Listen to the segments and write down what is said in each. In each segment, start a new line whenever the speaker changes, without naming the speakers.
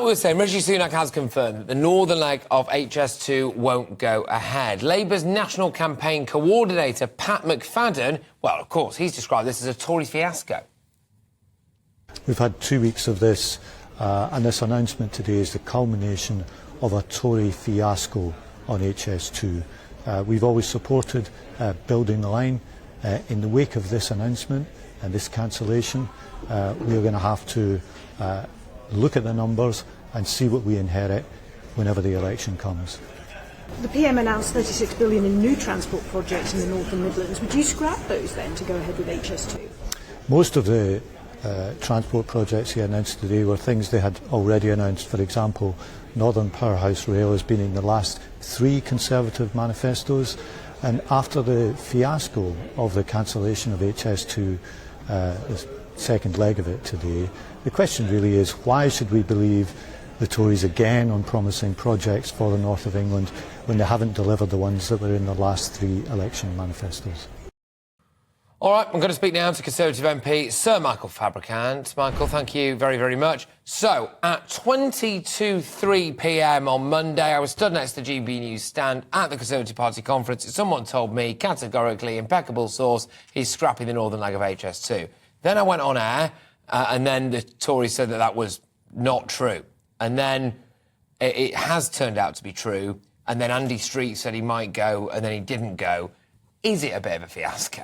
like we were saying, Rishi Sunak has confirmed that the northern leg of HS2 won't go ahead. Labour's National Campaign Coordinator, Pat McFadden, well, of course, he's described this as a Tory fiasco.
We've had 2 weeks of this, and this announcement today is the culmination of a Tory fiasco on HS2. We've always supported building the line. In the wake of this announcement and this cancellation, we're going to have to look at the numbers and see what we inherit whenever the election comes.
The PM announced 36 billion in new transport projects in the North and Midlands. Would you scrap those then to go ahead with HS2?
Most of the transport projects he announced today were things they had already announced. For example, Northern Powerhouse Rail has been in the last 3 Conservative manifestos, and after the fiasco of the cancellation of HS2, the second leg of it today, the question really is, why should we believe the Tories again on promising projects for the north of England when they haven't delivered the ones that were in the last 3 election manifestos?
All right, I'm going to speak now to Conservative MP Sir Michael Fabricant. Michael, thank you very, very much. So, at 20:03 p.m. on Monday, I was stood next to the GBNews stand at the Conservative Party conference. Someone told me, categorically, impeccable source, he's scrapping the northern leg of HS2. Then I went on air, and then the Tories said that that was not true. And then it has turned out to be true. And then Andy Street said he might go, and then he didn't go. Is it a bit of a fiasco?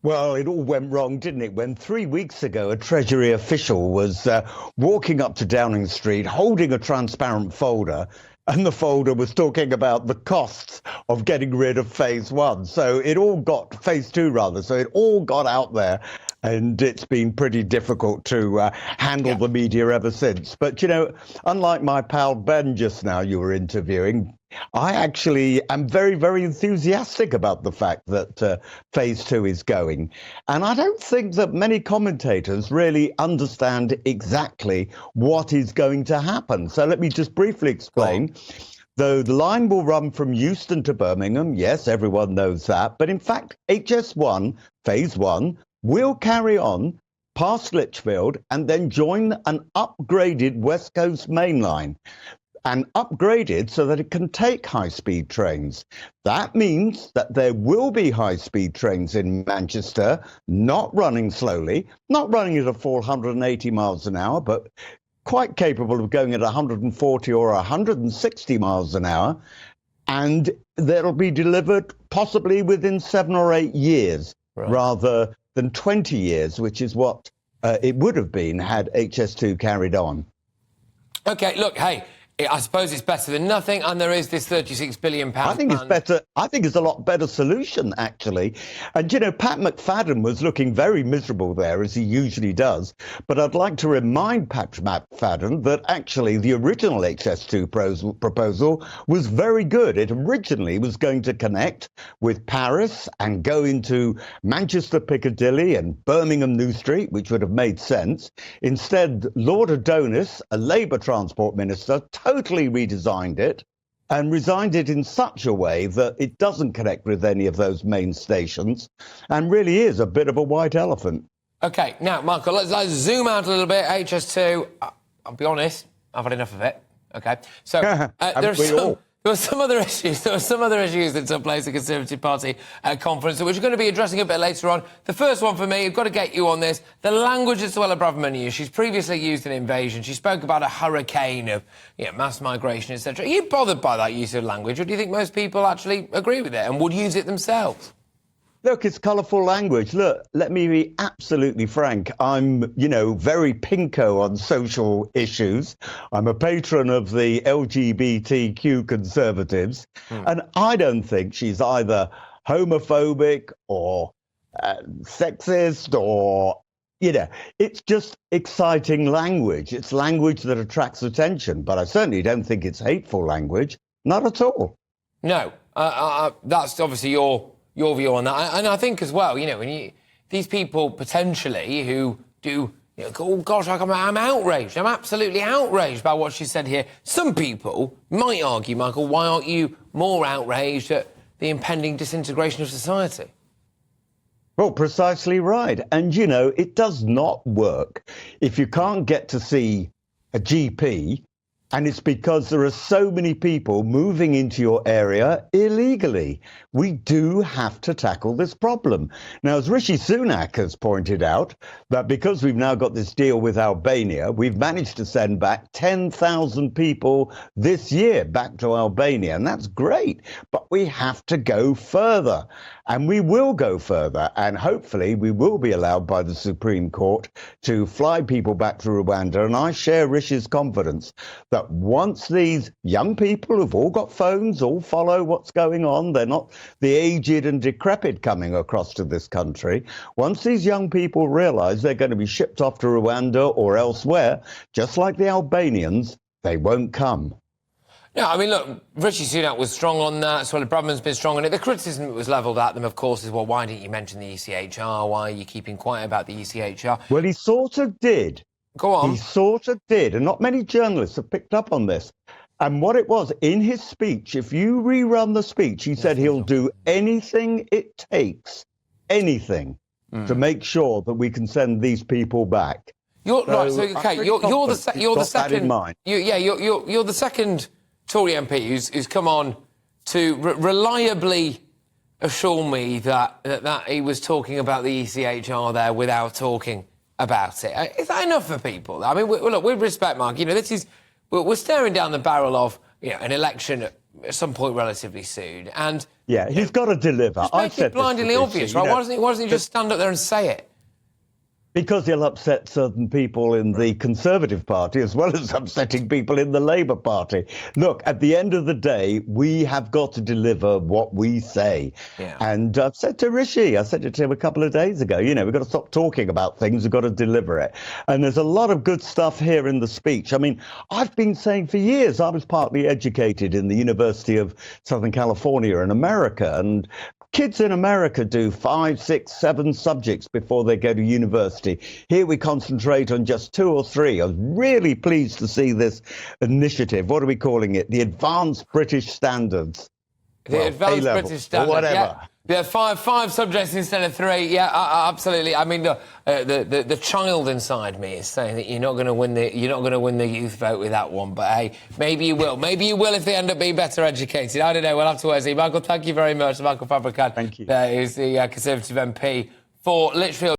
Well, it all went wrong, didn't it? When 3 weeks ago, a Treasury official was walking up to Downing Street holding a transparent folder, and the folder was talking about the costs of getting rid of phase 1. So it all got, phase 2 rather, so it all got out there. And it's been pretty difficult to handle the media ever since. But, you know, unlike my pal Ben just now you were interviewing, I actually am very, very enthusiastic about the fact that phase 2 is going. And I don't think that many commentators really understand exactly what is going to happen. So let me just briefly explain. Though the line will run from Euston to Birmingham, yes, everyone knows that. But in fact, HS1, phase 1, will carry on past Litchfield and then join an upgraded West Coast main line, and upgraded so that it can take high-speed trains. That means that there will be high-speed trains in Manchester, not running slowly, not running at a 480 miles an hour, but quite capable of going at 140 or 160 miles an hour, and they'll be delivered possibly within 7 or 8 years, rather than 20 years, which is what it would have been had HS2 carried on. OK, look, hey, I suppose it's better than nothing, and there is this £36 billion I think it's better. I think it's a lot better solution, actually. And, you know, Pat McFadden was looking very miserable there, as he usually does. But I'd like to remind Pat McFadden that actually the original HS2 proposal was very good. It originally was going to connect with Paris and go into Manchester Piccadilly and Birmingham New Street, which would have made sense. Instead, Lord Adonis, a Labour transport minister, totally redesigned it and resigned it in such a way that it doesn't connect with any of those main stations and really is a bit of a white elephant. OK, now, Michael, let's zoom out a little bit. HS2, I'll be honest, I've had enough of it. OK, so there were some other issues. There were some other issues that took place at the Conservative Party conference, which we're going to be addressing a bit later on. The first one for me, I've got to get you on this. The language that Suella Braverman used. She's previously used an invasion. She spoke about a hurricane of mass migration, etc. Are you bothered by that use of language, or do you think most people actually agree with it and would use it themselves? Look, it's colourful language. Look, let me be absolutely frank. I'm, very pinko on social issues. I'm a patron of the LGBTQ conservatives. And I don't think she's either homophobic or sexist or, it's just exciting language. It's language that attracts attention. But I certainly don't think it's hateful language. Not at all. No, that's obviously your view on that. And I think as well, when these people potentially who do, oh gosh, I'm outraged. I'm absolutely outraged by what she said here. Some people might argue, Michael, why aren't you more outraged at the impending disintegration of society? Well, precisely right. And, it does not work if you can't get to see a GP, and it's because there are so many people moving into your area illegally. We do have to tackle this problem. Now, as Rishi Sunak has pointed out, that because we've now got this deal with Albania, we've managed to send back 10,000 people this year back to Albania, and that's great. But we have to go further, and we will go further, and hopefully we will be allowed by the Supreme Court to fly people back to Rwanda. And I share Rishi's confidence that once these young people who've all got phones, all follow what's going on, they're not the aged and decrepit coming across to this country. Once these young people realise they're going to be shipped off to Rwanda or elsewhere, just like the Albanians, they won't come.
No, I mean, look, Rishi Sunak was strong on that. Suella Braverman's been strong on it. The criticism that was levelled at them, of course, is, well, why didn't you mention the ECHR? Why are you keeping quiet about the ECHR?
Well, he sort of did.
Go on.
He sort of did, and not many journalists have picked up on this. And what it was, in his speech, if you rerun the speech, he said he'll do anything it takes, anything, to make sure that we can send these people back.
You're the second Tory MP who's come on to reliably assure me that he was talking about the ECHR there without talking about it. Is that enough for people? I mean, look, with respect, Mark, we're staring down the barrel of an election at some point relatively soon, and
yeah, he's got to deliver.
Just make it blindingly obvious, right? Why doesn't he just stand up there and say it?
Because he'll upset certain people in the Conservative Party as well as upsetting people in the Labour Party. Look, at the end of the day, we have got to deliver what we say. Yeah. And I've said to Rishi, I said it to him a couple of days ago, we've got to stop talking about things, we've got to deliver it. And there's a lot of good stuff here in the speech. I mean, I've been saying for years, I was partly educated in the University of Southern California in America, and kids in America do 5, 6, 7 subjects before they go to university. Here we concentrate on just 2 or 3. I was really pleased to see this initiative. What are we calling it? The Advanced British Standards.
The Advanced British Standards.
Whatever.
Yeah, 5 subjects instead of 3. Yeah, absolutely. I mean, the child inside me is saying that you're not going to win the youth vote with that one. But hey, maybe you will. Maybe you will if they end up being better educated. I don't know. We'll have to wait and see. Michael, thank you very much. Michael Fabricant.
Thank you.
Who's the Conservative MP for Litchfield.